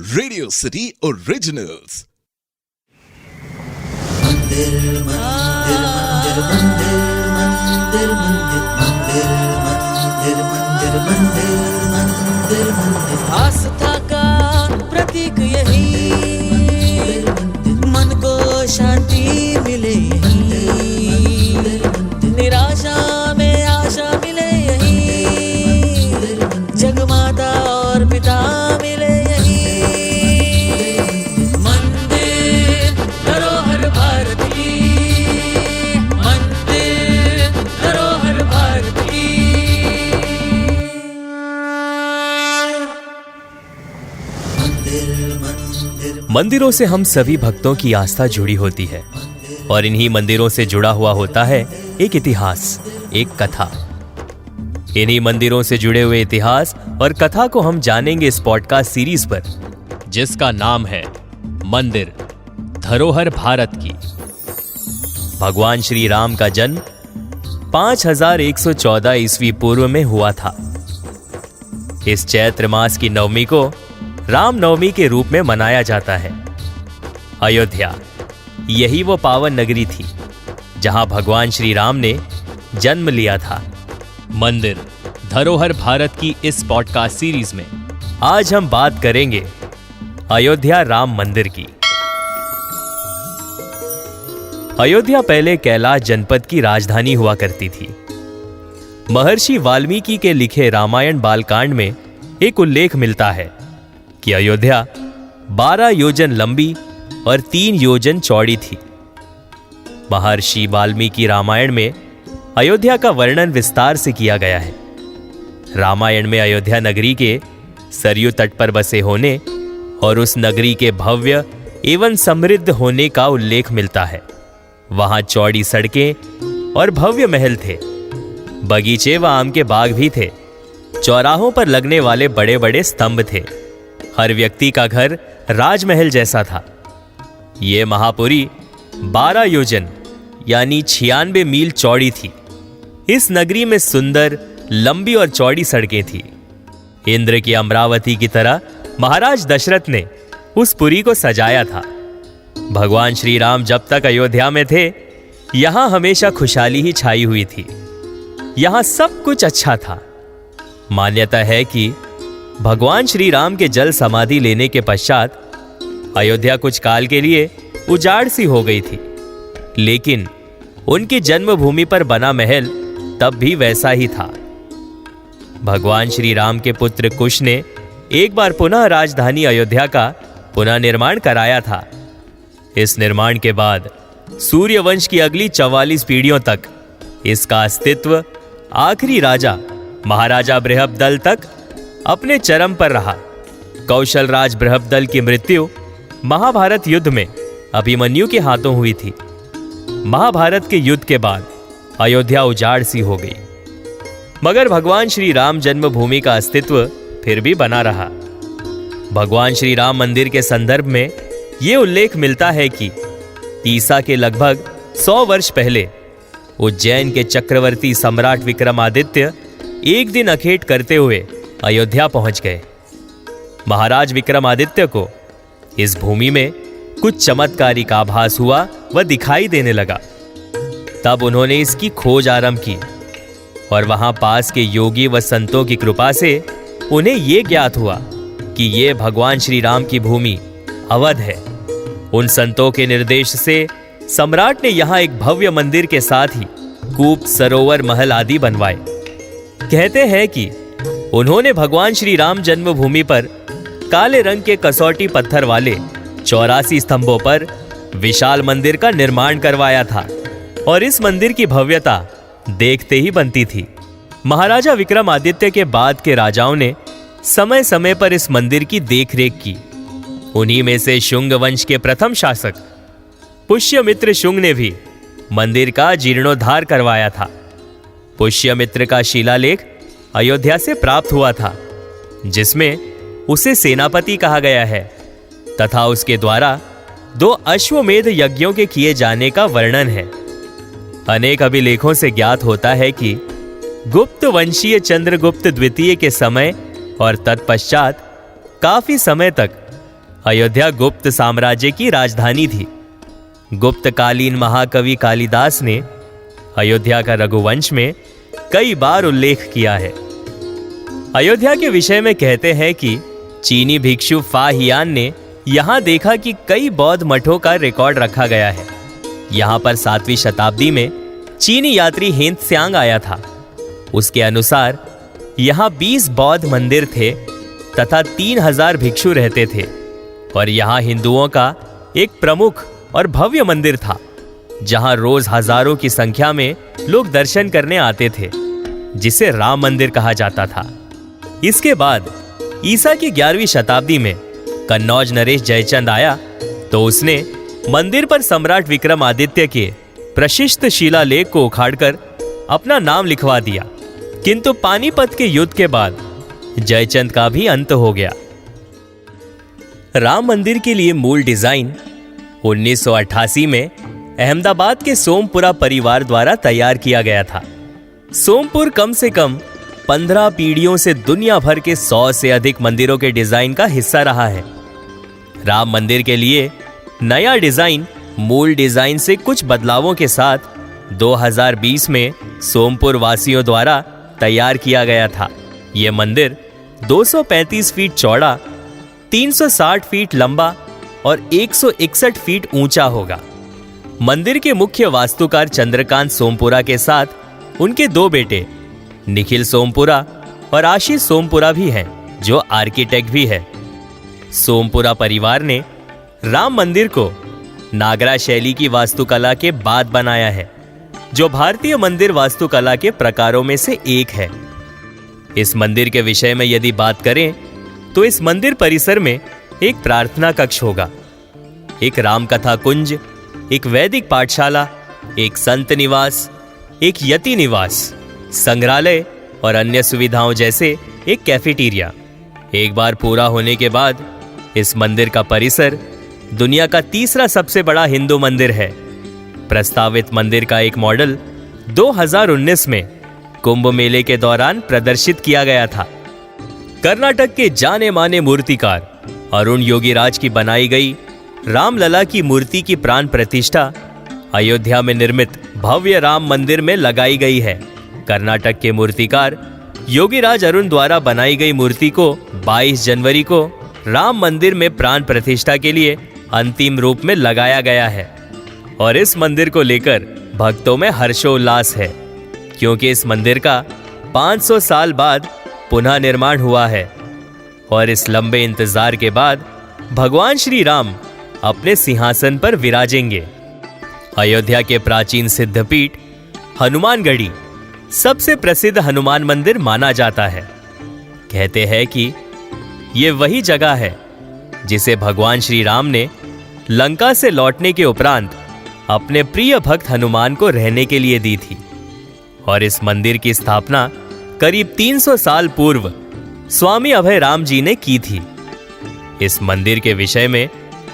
Radio city originals. मंदिर मंदिर मंदिर मंदिर मंदिर मंदिर मंदिर मंदिर मंदिर मंदिर मंदिर आस्था का प्रतीक यही, मन को शांति मिले यही, निराशा में आशा मिले यही, जगमाता और पिता मिले यही। मंदिर धरोहर भारत की, मंदिर धरोहर भारत की। मंदिरों से हम सभी भक्तों की आस्था जुड़ी होती है और इन्हीं मंदिरों से जुड़ा हुआ होता है एक इतिहास, एक कथा। इन्हीं मंदिरों से जुड़े हुए इतिहास और कथा को हम जानेंगे इस पॉडकास्ट सीरीज पर, जिसका नाम है मंदिर धरोहर भारत की। भगवान श्री राम का जन्म 5114 ईस्वी पूर्व में हुआ था। इस चैत्र मास की नवमी को राम नवमी के रूप में मनाया जाता है। अयोध्या, यही वो पावन नगरी थी जहां भगवान श्री राम ने जन्म लिया था। मंदिर धरोहर भारत की इस पॉडकास्ट सीरीज में आज हम बात करेंगे अयोध्या राम मंदिर की। अयोध्या पहले कैलाश जनपद की राजधानी हुआ करती थी। महर्षि वाल्मीकि के लिखे रामायण बालकांड में एक उल्लेख मिलता है कि अयोध्या 12 योजन लंबी और 3 योजन चौड़ी थी। महर्षि वाल्मीकि रामायण में अयोध्या का वर्णन विस्तार से किया गया है। रामायण में अयोध्या नगरी के सरयू तट पर बसे होने और उस नगरी के भव्य एवं समृद्ध होने का उल्लेख मिलता है। वहां चौड़ी सड़कें और भव्य महल थे, बगीचे व आम के बाग भी थे। चौराहों पर लगने वाले बड़े बड़े स्तंभ थे। हर व्यक्ति का घर राजमहल जैसा था। ये महापुरी 12 योजन यानी 96 मील चौड़ी थी। इस नगरी में सुंदर, लंबी और चौड़ी सड़कें थी। इंद्र की अमरावती की तरह महाराज दशरथ ने उस पुरी को सजाया था। भगवान श्री राम जब तक अयोध्या में थे, यहां हमेशा खुशहाली ही छाई हुई थी। यहां सब कुछ अच्छा था। मान्यता है कि भगवान श्री राम के जल समाधि लेने के पश्चात अयोध्या कुछ काल के लिए उजाड़ सी हो गई थी, लेकिन उनकी जन्मभूमि पर बना महल तब भी वैसा ही था। भगवान श्री राम के पुत्र कुश ने एक बार पुनः राजधानी अयोध्या का पुनः निर्माण कराया था। इस निर्माण के बाद सूर्यवंश की अगली 44 पीढ़ियों तक इसका अस्तित्व आखिरी राजा महाराजा बृहद्दल तक अपने चरम पर रहा। कौशल राज बृहद्दल की मृत्यु महाभारत युद्ध में अभिमन्यु के हाथों हुई थी। महाभारत के युद्ध के बाद अयोध्या उजाड़ सी हो गई, मगर भगवान श्री राम जन्मभूमि का अस्तित्व फिर भी बना रहा। भगवान श्री राम मंदिर के संदर्भ में यह उल्लेख मिलता है कि ईसा के लगभग 100 वर्ष पहले उज्जैन के चक्रवर्ती सम्राट विक्रमादित्य एक दिन अखेट करते हुए अयोध्या पहुंच गए। महाराज विक्रमादित्य को इस भूमि में कुछ चमत्कारिक आभास हुआ व दिखाई देने लगा। तब उन्होंने इसकी खोज आरंभ की और वहां पास के योगी व संतों की कृपा से उन्हें यह ज्ञात हुआ कि यह भगवान श्री राम की भूमि अवध है। उन संतों के निर्देश से सम्राट ने यहां एक भव्य मंदिर के साथ ही कूप, सरोवर, महल आदि बनवाए। कहते हैं कि उन्होंने भगवान श्री राम जन्मभूमि पर काले रंग के कसौटी पत्थर वाले 84 स्तंभों पर विशाल मंदिर का निर्माण करवाया था और इस मंदिर की भव्यता देखते ही बनती थी। महाराजा विक्रमादित्य के बाद के राजाओं ने समय समय पर इस मंदिर की देखरेख की। उन्हीं में से शुंग वंश के प्रथम शासक पुष्यमित्र शुंग ने भी मंदिर का जीर्णोद्धार करवाया था। पुष्यमित्र का शिलालेख अयोध्या से प्राप्त हुआ था, जिसमें उसे सेनापति कहा गया है तथा उसके द्वारा 2 अश्वमेध यज्ञों के किए जाने का वर्णन है। अनेक अभिलेखों से ज्ञात होता है कि गुप्त वंशीय चंद्रगुप्त द्वितीय के समय और तत्पश्चात काफी समय तक अयोध्या गुप्त साम्राज्य की राजधानी थी। गुप्तकालीन महाकवि कालिदास ने अयोध्या का रघुवंश में कई बार उल्लेख किया है। अयोध्या के विषय में कहते हैं कि चीनी भिक्षु फा हियान ने यहां देखा कि कई बौद्ध मठों का रिकॉर्ड रखा गया है। यहां पर 7वीं शताब्दी में चीनी यात्री हेन त्सांग आया था। उसके अनुसार यहां 20 बौद्ध मंदिर थे तथा 3000 भिक्षु रहते थे और यहां हिंदुओं का एक प्रमुख और भव्य मंदिर था जहां रोज हजारों की संख्या में लोग दर्शन करने आते थे, जिसे राम मंदिर कहा जाता था। इसके बाद ईसा की 11वीं शताब्दी में कन्नौज नरेश जयचंद आया तो उसने मंदिर पर सम्राट विक्रमादित्य के प्रशिष्ट शिलालेख को उखाड़कर अपना नाम लिखवा दिया। किंतु पानीपत के युद्ध के बाद जयचंद का भी अंत हो गया। राम मंदिर के लिए मूल डिजाइन 1988 में अहमदाबाद के सोमपुरा परिवार द्वारा तैयार किया गया था। सोमपुर कम से कम 15 पीढ़ियों से दुनिया भर के 100 से अधिक मंदिरों के डिजाइन का हिस्सा रहा है। राम मंदिर के लिए नया डिजाइन मूल डिजाइन से कुछ बदलावों के साथ 2020 में सोमपुर वासियों द्वारा तैयार किया गया था। यह मंदिर 235 फीट चौड़ा, 360 फीट लंबा और 161 फीट ऊंचा होगा। मंदिर के मुख्य वास्तुकार चंद्रकांत सोमपुरा के साथ उनके 2 बेटे निखिल सोमपुरा और आशीष सोमपुरा भी हैं, जो आर्किटेक्ट भी है। सोमपुरा परिवार ने राम मंदिर को नागरा शैली की वास्तुकला के बाद बनाया है, जो भारतीय मंदिर वास्तुकला के प्रकारों में से एक है। इस मंदिर के विषय में यदि बात करें तो इस मंदिर परिसर में एक प्रार्थना कक्ष होगा, एक रामकथा कुंज, एक वैदिक पाठशाला, एक संत निवास, एक यति निवास, संग्रहालय और अन्य सुविधाओं जैसे एक कैफेटेरिया। एक बार पूरा होने के बाद इस मंदिर का परिसर दुनिया का 3रा सबसे बड़ा हिंदू मंदिर है। प्रस्तावित मंदिर का एक मॉडल 2019 में कुंभ मेले के दौरान प्रदर्शित किया गया था। कर्नाटक के जाने माने मूर्तिकार अरुण योगीराज की बनाई गई रामलला की मूर्ति की प्राण प्रतिष्ठा अयोध्या में निर्मित भव्य राम मंदिर में लगाई गई है। कर्नाटक के मूर्तिकार योगीराज अरुण द्वारा बनाई गई मूर्ति को 22 जनवरी को राम मंदिर में प्राण प्रतिष्ठा के लिए अंतिम रूप में लगाया गया है और इस मंदिर को लेकर भक्तों में हर्षोल्लास है, क्योंकि इस मंदिर का 500 साल बाद पुनः निर्माण हुआ है और इस लंबे इंतजार के बाद भगवान श्री राम अपने सिंहासन पर विराजेंगे। अयोध्या के प्राचीन सिद्धपीठ हनुमानगढ़ी सबसे प्रसिद्ध हनुमान मंदिर माना जाता है। कहते हैं कि ये वही जगह है जिसे भगवान श्री राम ने लंका से लौटने के उपरांत अपने प्रिय भक्त हनुमान को रहने के लिए दी थी और इस मंदिर की स्थापना करीब 300 साल पूर्व स्वामी अभय राम जी ने की थी। इस मंदिर के विषय में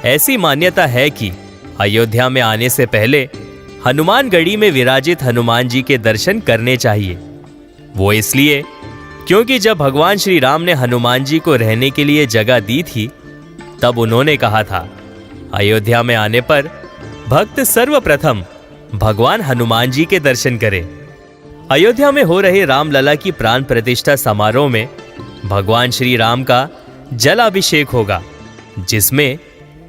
ऐसी मान्यता है कि अयोध्या में आने से पहले हनुमानगढ़ी में विराजित हनुमान जी के दर्शन करने चाहिए। वो इसलिए क्योंकि जब भगवान श्री राम ने हनुमान जी को रहने के लिए जगह दी थी तब उन्होंने कहा था, अयोध्या में आने पर भक्त सर्वप्रथम भगवान हनुमान जी के दर्शन करें। अयोध्या में हो रहे रामलला की प्राण प्रतिष्ठा समारोह में भगवान श्री राम का जलाभिषेक होगा, जिसमें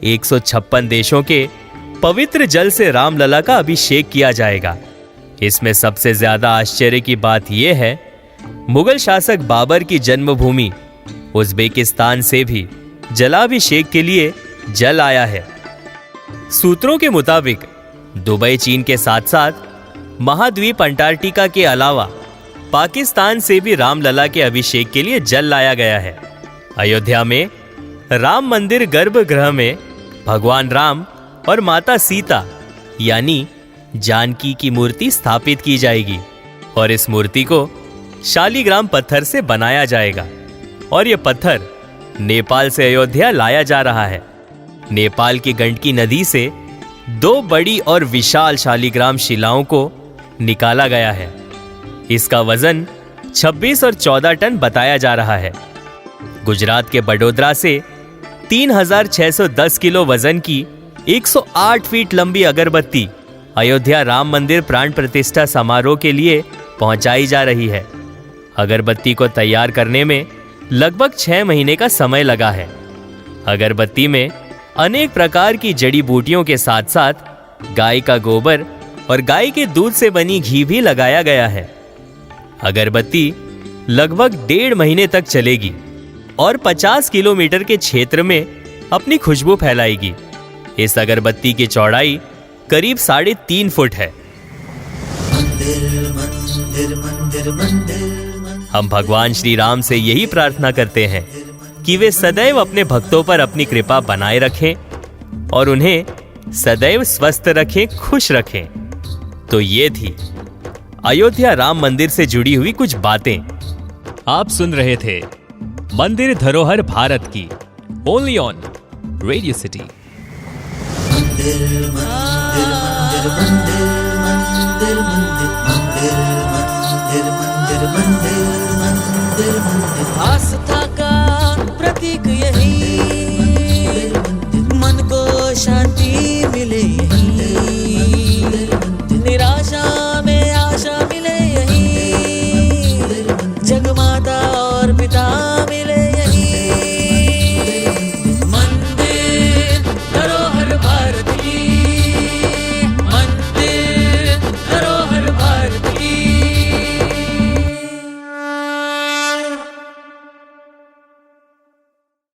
156 देशों के पवित्र जल से रामलला का अभिषेक किया जाएगा। इसमें सबसे ज्यादा आश्चर्य की बात यह है, मुगल शासक बाबर की जन्मभूमि उज्बेकिस्तान से भी जलाभिषेक के लिए जल आया है। सूत्रों के मुताबिक दुबई चीन के साथ साथ महाद्वीप अंटार्कटिका के अलावा पाकिस्तान से भी रामलला के अभिषेक के लिए जल लाया गया है। अयोध्या में राम मंदिर गर्भगृह में भगवान राम और माता सीता यानी जानकी की मूर्ति स्थापित की जाएगी और इस मूर्ति को शालीग्राम पत्थर से बनाया जाएगा और यह पत्थर नेपाल से अयोध्या लाया जा रहा है। नेपाल की गंडकी नदी से 2 बड़ी और विशाल शालीग्राम शिलाओं को निकाला गया है। इसका वजन 26 और 14 टन बताया जा रहा है। गुजरात के बड़ोदरा से 3610 किलो वजन की 108 फीट लंबी अगरबत्ती अयोध्या राम मंदिर प्राण प्रतिष्ठा समारोह के लिए पहुंचाई जा रही है। अगरबत्ती को तैयार करने में लगभग 6 महीने का समय लगा है। अगरबत्ती में अनेक प्रकार की जड़ी बूटियों के साथ साथ गाय का गोबर और गाय के दूध से बनी घी भी लगाया गया है। अगरबत्ती लगभग 1.5 महीने तक चलेगी और 50 किलोमीटर के क्षेत्र में अपनी खुशबू फैलाएगी। इस अगरबत्ती की चौड़ाई करीब 3.5 फुट है। हम भगवान श्री राम से यही प्रार्थना करते हैं कि वे सदैव अपने भक्तों पर अपनी कृपा बनाए रखें और उन्हें सदैव स्वस्थ रखें, खुश रखें। तो ये थी अयोध्या राम मंदिर से जुड़ी हुई कुछ बातें। आप सुन रहे थे मंदिर धरोहर भारत की, only on Radio City. Us